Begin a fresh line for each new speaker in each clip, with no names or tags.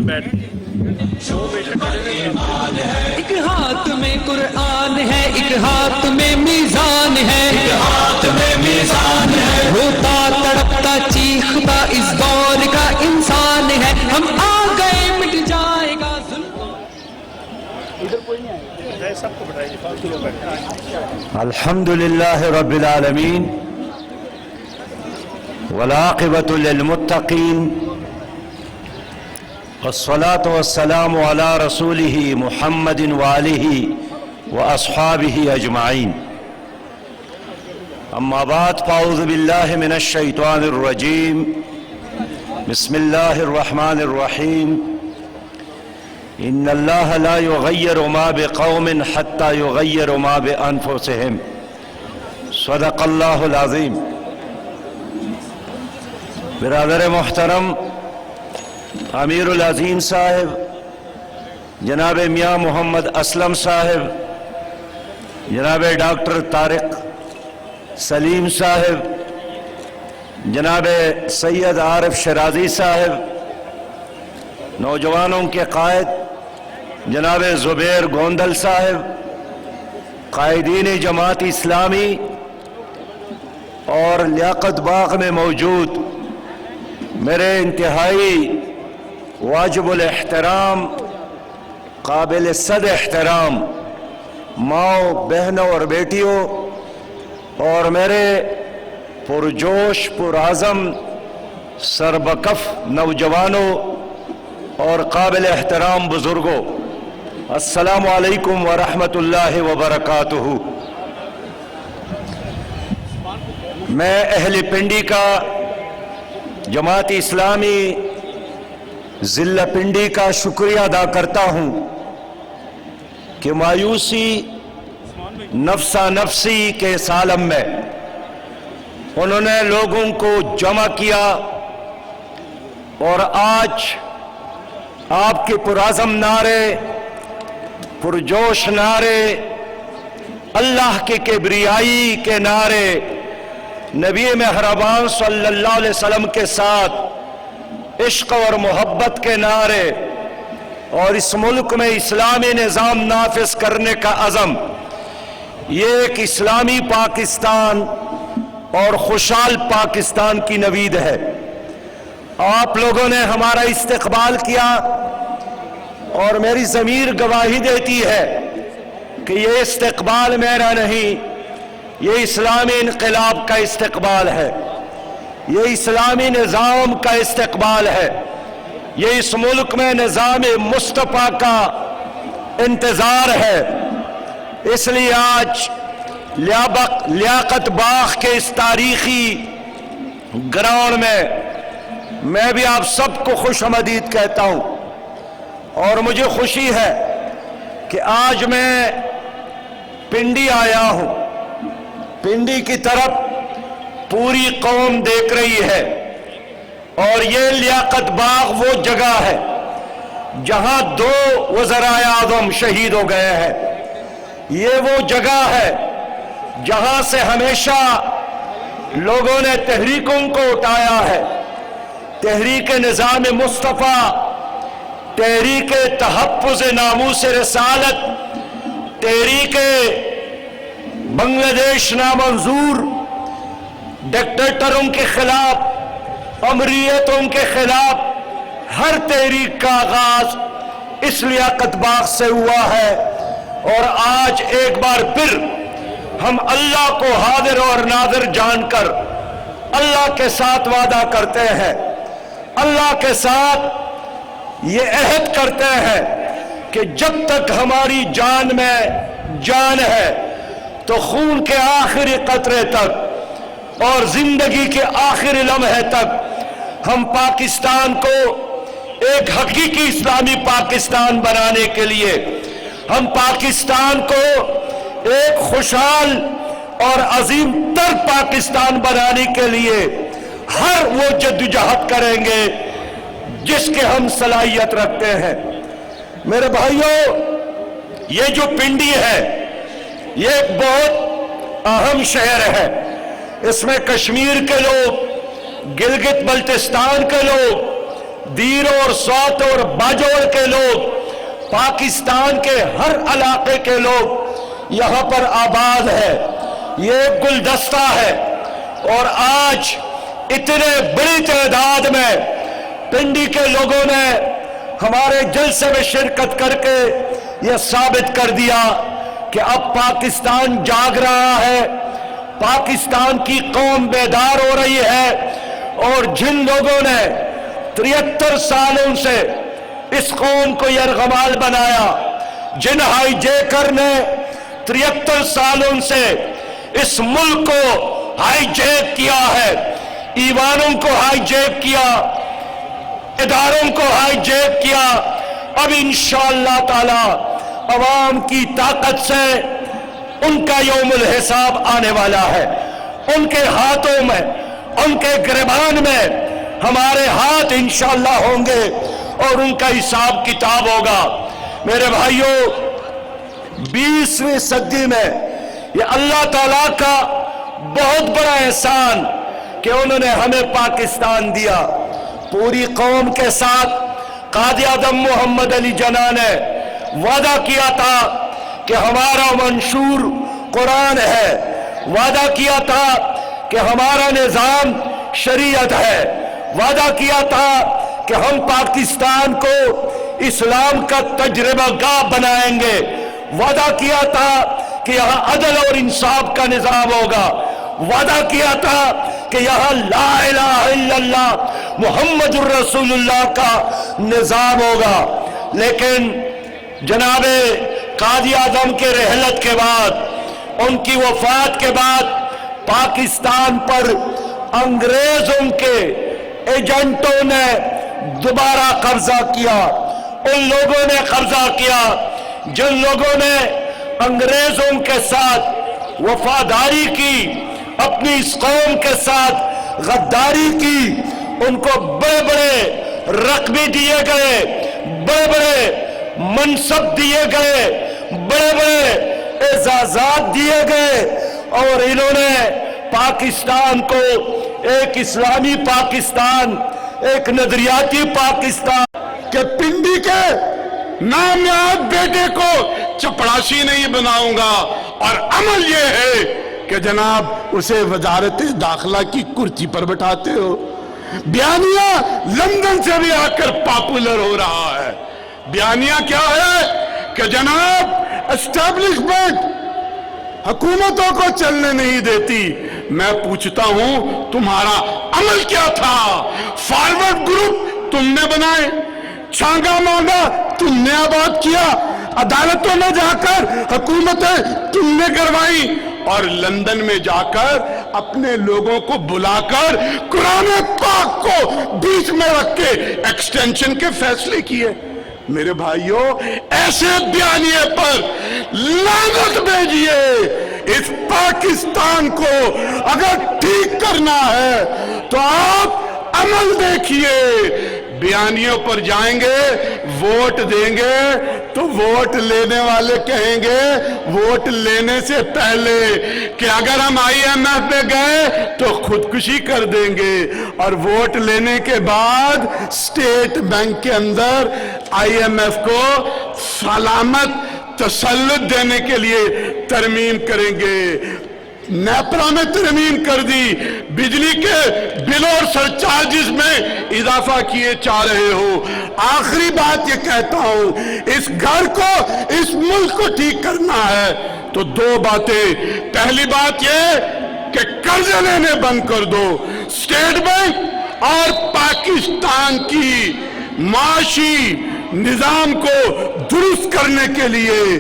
ایک ہاتھ میں قرآن ہے، ایک ہاتھ میں میزان ہے، ایک ہاتھ میں میزان ہے، روتا تڑپتا چیختا اس دور کا انسان ہے، ہم آ گئے مٹ جائے گا
الحمد للہ رب العالمین والعاقبۃ للمتقین والصلاة والسلام على رسوله محمد وآلہ واصحابہ اجمعین اما بعد فاعوذ باللہ من الشیطان الرجیم بسم اللہ الرحمن الرحیم ان اللہ لا یغیر ما بقوم حتی یغیر ما بانفسہم صدق اللہ العظیم۔ برادر محترم امیر العظیم صاحب، جناب میاں محمد اسلم صاحب، جناب ڈاکٹر طارق سلیم صاحب، جناب سید عارف شرازی صاحب، نوجوانوں کے قائد جناب زبیر گوندل صاحب، قائدین جماعت اسلامی اور لیاقت باغ میں موجود میرے انتہائی واجب الاحترام قابل صد احترام ماؤں، بہنوں اور بیٹیوں، اور میرے پرجوش پرعزم سربکف نوجوانوں اور قابل احترام بزرگوں، السلام علیکم ورحمۃ اللہ وبرکاتہ۔ میں اہل پنڈی کا، جماعت اسلامی ضلع پنڈی کا شکریہ ادا کرتا ہوں کہ مایوسی نفسا نفسی کے اس عالم میں انہوں نے لوگوں کو جمع کیا اور آج آپ کے پرعزم نعرے، پرجوش نعرے، اللہ کے کبریائی کے نعرے، نبی مہربان صلی اللہ علیہ وسلم کے ساتھ عشق اور محبت کے نعرے، اور اس ملک میں اسلامی نظام نافذ کرنے کا عزم، یہ ایک اسلامی پاکستان اور خوشحال پاکستان کی نوید ہے۔ آپ لوگوں نے ہمارا استقبال کیا اور میری ضمیر گواہی دیتی ہے کہ یہ استقبال میرا نہیں، یہ اسلامی انقلاب کا استقبال ہے، یہ اسلامی نظام کا استقبال ہے، یہ اس ملک میں نظام مصطفیٰ کا انتظار ہے۔ اس لیے آج لیاقت باغ کے اس تاریخی گراؤنڈ میں بھی آپ سب کو خوش آمدید کہتا ہوں، اور مجھے خوشی ہے کہ آج میں پنڈی آیا ہوں۔ پنڈی کی طرف پوری قوم دیکھ رہی ہے، اور یہ لیاقت باغ وہ جگہ ہے جہاں 2 وزرائے اعظم شہید ہو گئے ہیں۔ یہ وہ جگہ ہے جہاں سے ہمیشہ لوگوں نے تحریکوں کو اٹھایا ہے، تحریک نظام مصطفیٰ، تحریک تحفظ ناموس رسالت، تحریک بنگلہ دیش نامنظور، ڈکٹیٹروں کے خلاف، امریتوں کے خلاف ہر تحریک کا آغاز اس لیاقت باغ سے ہوا ہے، اور آج ایک بار پھر ہم اللہ کو حاضر اور ناظر جان کر اللہ کے ساتھ وعدہ کرتے ہیں، اللہ کے ساتھ یہ عہد کرتے ہیں کہ جب تک ہماری جان میں جان ہے تو خون کے آخری قطرے تک اور زندگی کے آخری لمحے تک ہم پاکستان کو ایک حقیقی اسلامی پاکستان بنانے کے لیے، ہم پاکستان کو ایک خوشحال اور عظیم تر پاکستان بنانے کے لیے ہر وہ جدوجہد کریں گے جس کے ہم صلاحیت رکھتے ہیں۔ میرے بھائیوں، یہ جو پنڈی ہے یہ ایک بہت اہم شہر ہے۔ اس میں کشمیر کے لوگ، گلگت بلتستان کے لوگ، دیر اور سوت اور باجوڑ کے لوگ، پاکستان کے ہر علاقے کے لوگ یہاں پر آباد ہے. یہ ایک گلدستہ ہے، اور آج اتنے بڑی تعداد میں پنڈی کے لوگوں نے ہمارے جلسے میں شرکت کر کے یہ ثابت کر دیا کہ اب پاکستان جاگ رہا ہے، پاکستان کی قوم بیدار ہو رہی ہے. اور جن لوگوں نے 73 سالوں سے اس قوم کو یرغمال بنایا، جن ہائی جیکر نے 73 سالوں سے اس ملک کو ہائی جیک کیا ہے، ایوانوں کو ہائی جیک کیا، اداروں کو ہائی جیک کیا، اب انشاءاللہ تعالی عوام کی طاقت سے ان کا یوم الحساب آنے والا ہے. ان کے ہاتھوں میں، ان کے گریبان میں ہمارے ہاتھ انشاءاللہ ہوں گے اور ان کا حساب کتاب ہوگا. میرے بھائیوں، 20ویں صدی میں یہ اللہ تعالیٰ کا بہت بڑا احسان کہ انہوں نے ہمیں پاکستان دیا. پوری قوم کے ساتھ قائد اعظم محمد علی جناح نے وعدہ کیا تھا کہ ہمارا منشور قرآن ہے، وعدہ کیا تھا کہ ہمارا نظام شریعت ہے، وعدہ کیا تھا کہ ہم پاکستان کو اسلام کا تجربہ گاہ بنائیں گے، وعدہ کیا تھا کہ یہاں عدل اور انصاف کا نظام ہوگا، وعدہ کیا تھا کہ یہاں لا الہ الا اللہ محمد الرسول اللہ کا نظام ہوگا. لیکن جناب قائد اعظم کے رحلت کے بعد، ان کی وفات کے بعد، پاکستان پر انگریزوں کے ایجنٹوں نے دوبارہ قبضہ کیا. ان لوگوں نے قبضہ کیا جن لوگوں نے انگریزوں کے ساتھ وفاداری کی، اپنی اس قوم کے ساتھ غداری کی. ان کو بڑے بڑے رقبے دیے گئے، بڑے بڑے منصب دیے گئے، بڑے بڑے اعزازات دیے گئے، اور انہوں نے پاکستان کو ایک اسلامی پاکستان، ایک نظریاتی پاکستان
کہ پنڈی کے نامیات بیٹے کو چپڑاسی نہیں بناؤں گا. اور عمل یہ ہے کہ جناب اسے وزارت داخلہ کی کرسی پر بٹھاتے ہو. بیانیہ لندن سے بھی آ کر پاپولر ہو رہا ہے. بیانیہ کیا ہے کہ جناب اسٹیبلشمنٹ حکومتوں کو چلنے نہیں دیتی. میں پوچھتا ہوں تمہارا عمل کیا تھا؟ فارورڈ گروپ تم نے بنائے، چھانگا مانگا تم نے آباد کیا، عدالتوں میں جا کر حکومتیں تم نے کروائی، اور لندن میں جا کر اپنے لوگوں کو بلا کر قرآن پاک کو بیچ میں رکھ کے ایکسٹینشن کے فیصلے کیے. میرے بھائیوں، ایسے بیانیے پر لعنت بھیجیے. اس پاکستان کو اگر ٹھیک کرنا ہے تو آپ عمل دیکھیے. بیانیوں پر جائیں گے، ووٹ دیں گے تو ووٹ لینے والے کہیں گے ووٹ لینے سے پہلے کہ اگر ہم IMF میں گئے تو خودکشی کر دیں گے، اور ووٹ لینے کے بعد اسٹیٹ بینک کے اندر IMF کو سلامت تسلط دینے کے لیے ترمیم کریں گے. نیپرا میں ترمیم کر دی، بجلی کے بل اور سرچارجز میں اضافہ کیے جا رہے ہو. آخری بات یہ کہتا ہوں، اس گھر کو، اس ملک کو ٹھیک کرنا ہے تو دو باتیں. پہلی بات یہ کہ قرضے لینے بند کر دو. اسٹیٹ بینک اور پاکستان کی معاشی نظام کو درست کرنے کے لیے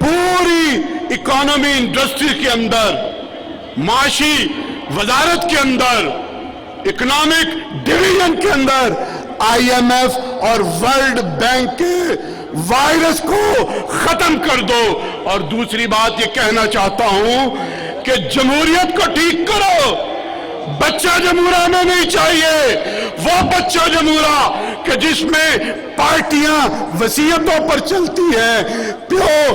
پوری اکانومی انڈسٹری کے اندر، معاشی وزارت کے اندر، اکنامک ڈویژن کے اندر IMF اور ورلڈ بینک کے وائرس کو ختم کر دو. اور دوسری بات یہ کہنا چاہتا ہوں کہ جمہوریت کو ٹھیک کرو. بچہ جمہوریہ میں نہیں چاہیے، وہ بچہ جمہوریہ کہ جس میں پارٹیاں وصیتوں پر چلتی ہیں، پیو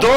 2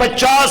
50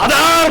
1000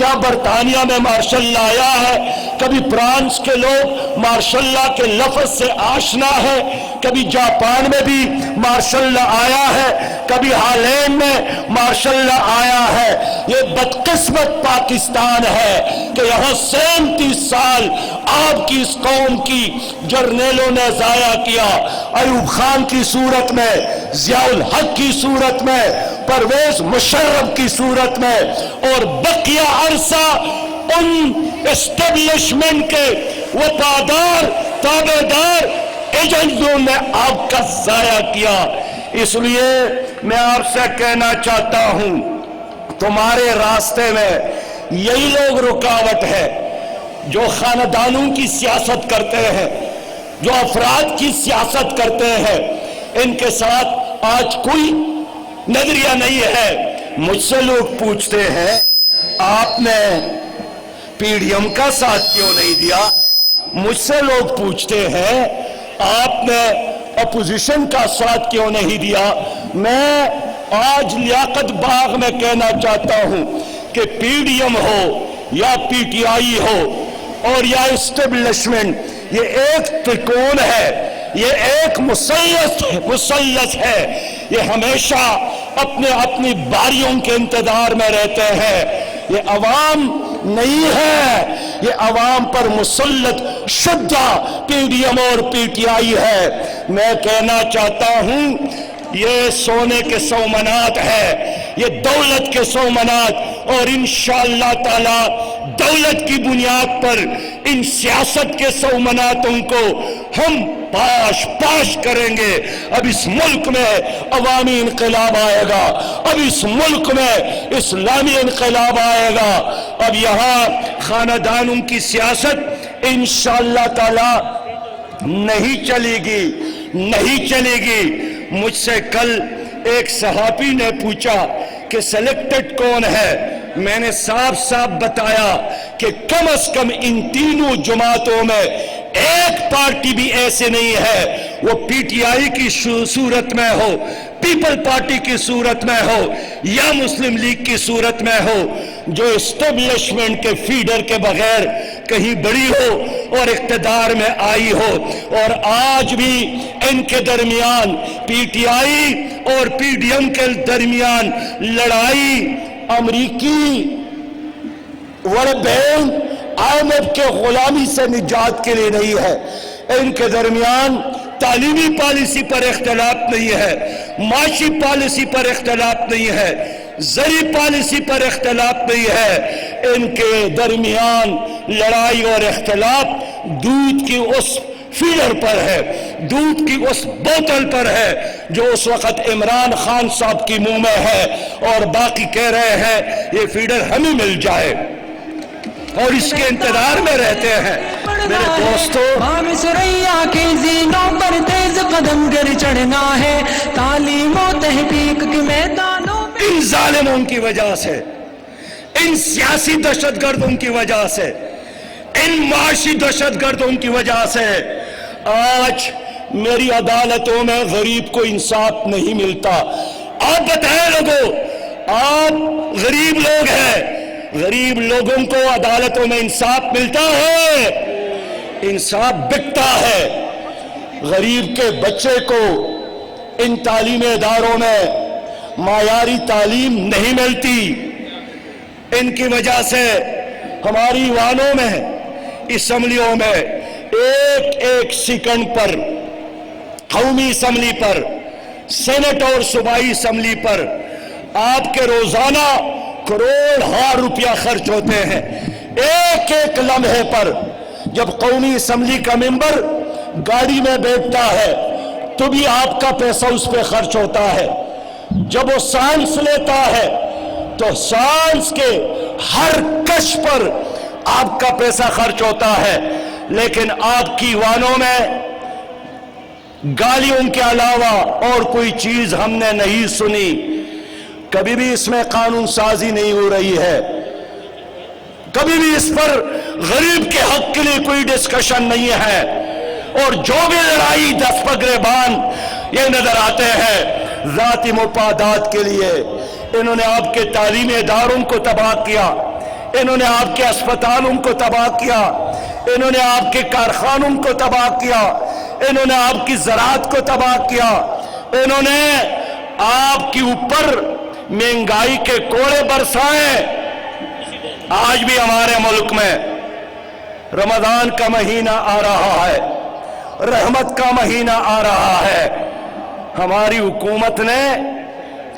کیا برطانیہ میں ماشاء اللہ آیا ہے؟ کبھی فرانس کے لوگ ماشاء اللہ کے لفظ سے آشنا ہے، کبھی جاپان میں بھی ماشاء اللہ آیا ہے، کبھی ہالینڈ میں ماشاء اللہ آیا ہے۔ یہ بدقسمت پاکستان ہے کہ یہاں 37 سال آپ کی اس قوم کی جرنیلوں نے ضائع کیا، ایوب خان کی صورت میں، ضیاء الحق کی صورت میں، پرویز مشرف کی صورت میں، اور بقیہ عرصہ ان اسٹیبلشمنٹ کے وفادار تابعدار ایجنٹوں نے آپ کا ضائع کیا۔ اس لیے میں آپ سے کہنا چاہتا ہوں، تمہارے راستے میں یہی لوگ رکاوٹ ہے جو خاندانوں کی سیاست کرتے ہیں، جو افراد کی سیاست کرتے ہیں، ان کے ساتھ آج کوئی نظریہ نہیں ہے۔ مجھ سے لوگ پوچھتے ہیں آپ نے پی ڈی ایم کا ساتھ کیوں نہیں دیا؟ مجھ سے لوگ پوچھتے ہیں آپ نے اپوزیشن کا ساتھ کیوں نہیں دیا؟ میں آج لیاقت باغ میں کہنا چاہتا ہوں کہ پی ڈی ایم ہو یا پی ٹی آئی ہو اور یا اسٹیبلشمنٹ، یہ ایک ترکون ہے، یہ ایک مثلث ہے، یہ ہمیشہ اپنی باریوں کے انتظار میں رہتے ہیں۔ یہ عوام نہیں ہے، یہ عوام پر مسلط شدہ پی ڈی ایم اور پی ٹی آئی ہے۔ میں کہنا چاہتا ہوں یہ سونے کے سومنات ہے، یہ دولت کے سومنات، اور انشاءاللہ تعالی دولت کی بنیاد پر ان سیاست کے سومناتوں کو ہم پاش کریں گے۔ اب اس ملک میں عوامی انقلاب آئے گا، اب اس ملک میں اسلامی انقلاب آئے گا۔ اب یہاں خاندانوں کی سیاست انشاءاللہ تعالی نہیں چلے گی۔ مجھ سے کل ایک صحافی نے پوچھا کہ سلیکٹڈ کون ہے؟ میں نے صاف بتایا کہ کم از کم ان تینوں جماعتوں میں ایک پارٹی بھی ایسے نہیں ہے، وہ پی ٹی آئی کی صورت میں ہو، پیپل پارٹی کی صورت میں ہو یا مسلم لیگ کی صورت میں ہو، جو اسٹیبلشمنٹ کے فیڈر کے بغیر کہیں بڑی ہو اور اقتدار میں آئی ہو۔ اور آج بھی ان کے درمیان، پی ٹی آئی اور پی ڈی ایم کے درمیان لڑائی امریکی world bank I M F کے غلامی سے نجات کے لیے نہیں ہے، ان کے درمیان تعلیمی پالیسی پر اختلاف نہیں ہے، معاشی پالیسی پر اختلاف نہیں ہے، زرعی پالیسی پر اختلاف نہیں ہے، ان کے درمیان لڑائی اور اختلاف دودھ کی اس فیڈر پر ہے، دودھ کی اس بوتل پر ہے جو اس وقت عمران خان صاحب کی منہ میں ہے، اور باقی کہہ رہے ہیں یہ فیڈر ہمیں مل جائے اور اس کے انتظار میں رہتے ہیں۔ میرے دوستو،
سریا کے زینوں پر تیز قدم گر چڑھنا ہے، تعلیم و تحقیق کے میدانوں میں
ان ظالموں کی وجہ سے، ان سیاسی دہشت گردوں کی وجہ سے، ان معاشی دہشت گردوں کی وجہ سے آج میری عدالتوں میں غریب کو انصاف نہیں ملتا۔ آپ بتائیں لوگوں، آپ غریب لوگ ہیں، غریب لوگوں کو عدالتوں میں انصاف ملتا ہے؟ انصاف بکتا ہے۔ غریب کے بچے کو ان تعلیمی اداروں میں معیاری تعلیم نہیں ملتی، ان کی وجہ سے ہماری ایوانوں میں، اسمبلیوں میں ایک سیکنڈ پر، قومی اسمبلی پر، سینٹ اور صوبائی اسمبلی پر آپ کے روزانہ کروڑ روپیہ خرچ ہوتے ہیں۔ ایک لمحے پر جب قومی اسمبلی کا ممبر گاڑی میں بیٹھتا ہے تو بھی آپ کا پیسہ اس پہ خرچ ہوتا ہے، جب وہ سانس لیتا ہے تو سانس کے ہر کش پر آپ کا پیسہ خرچ ہوتا ہے۔ لیکن آپ کی ایوانوں میں گالیوں کے علاوہ اور کوئی چیز ہم نے نہیں سنی، کبھی بھی اس میں قانون سازی نہیں ہو رہی ہے، کبھی بھی اس پر غریب کے حق کے لیے کوئی ڈسکشن نہیں ہے، اور جو بھی لڑائی دست گریبان یہ نظر آتے ہیں ذاتی مفادات کے لیے۔ انہوں نے آپ کے تعلیمی اداروں کو تباہ کیا، انہوں نے آپ کے اسپتالوں کو تباہ کیا، انہوں نے آپ کے کارخانوں کو تباہ کیا، انہوں نے آپ کی زراعت کو تباہ کیا، انہوں نے آپ کے اوپر مہنگائی کے کوڑے برسائے۔ آج بھی ہمارے ملک میں رمضان کا مہینہ آ رہا ہے، رحمت کا مہینہ آ رہا ہے، ہماری حکومت نے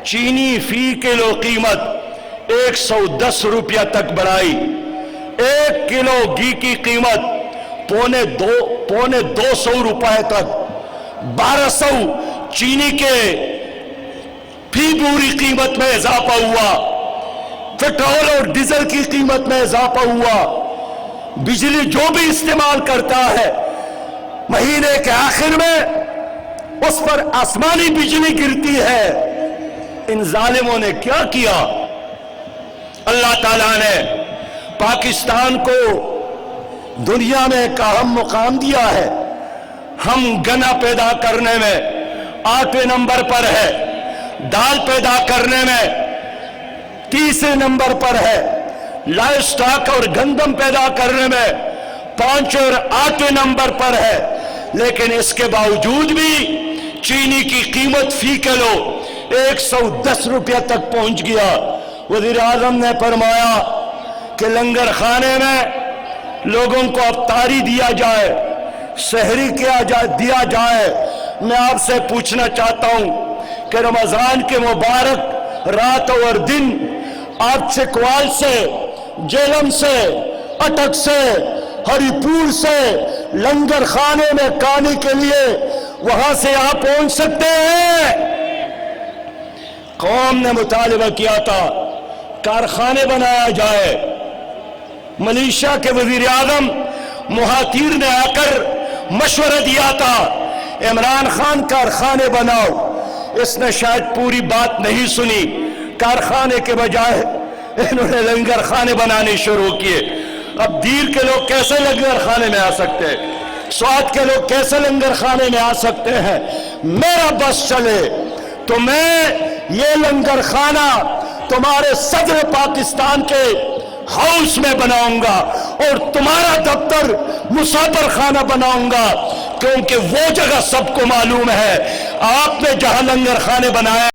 چینی فی کلو قیمت 110 روپیہ تک بڑھائی، 1 کلو گھی کی قیمت پونے 200 روپے تک، 1200 چینی کے فی بوری قیمت میں اضافہ ہوا، پٹرول اور ڈیزل کی قیمت میں اضافہ ہوا، بجلی جو بھی استعمال کرتا ہے مہینے کے آخر میں اس پر آسمانی بجلی گرتی ہے۔ ان ظالموں نے کیا کیا؟ اللہ تعالیٰ نے پاکستان کو دنیا میں ایک اہم مقام دیا ہے، ہم گنا پیدا کرنے میں 8ویں نمبر پر ہے، دال پیدا کرنے میں 30 نمبر پر ہے، لائف سٹاک اور گندم پیدا کرنے میں 5 اور 8 نمبر پر ہے، لیکن اس کے باوجود بھی چینی کی قیمت فی کلو 110 روپیہ تک پہنچ گیا۔ وزیر اعظم نے فرمایا کہ لنگر خانے میں لوگوں کو افطاری دیا جائے، سحری دیا جائے۔ میں آپ سے پوچھنا چاہتا ہوں کہ رمضان کے مبارک رات اور دن آپ چکوال سے، جیلم سے، اٹک سے، ہری پور سے لنگر خانے میں کھانے کے لیے وہاں سے آپ پہنچ سکتے ہیں؟ قوم نے مطالبہ کیا تھا کارخانے بنایا جائے، ملیشیا کے وزیر اعظم مہاتیر نے آ کر مشورہ دیا تھا عمران خان کارخانے بناؤ، اس نے شاید پوری بات نہیں سنی، کارخانے کے بجائے انہوں نے لنگر خانے بنانے شروع کیے۔ اب دیر کے لوگ کیسے لنگر خانے میں آ سکتے ہیں؟ سوات کے لوگ کیسے لنگر خانے میں آ سکتے ہیں؟ میرا بس چلے تو میں یہ لنگر خانہ تمہارے صدر پاکستان کے ہاؤس میں بناؤں گا اور تمہارا دفتر مسافر خانہ بناؤں گا، کیونکہ وہ جگہ سب کو معلوم ہے آپ نے جہاں لنگر خانے بنائے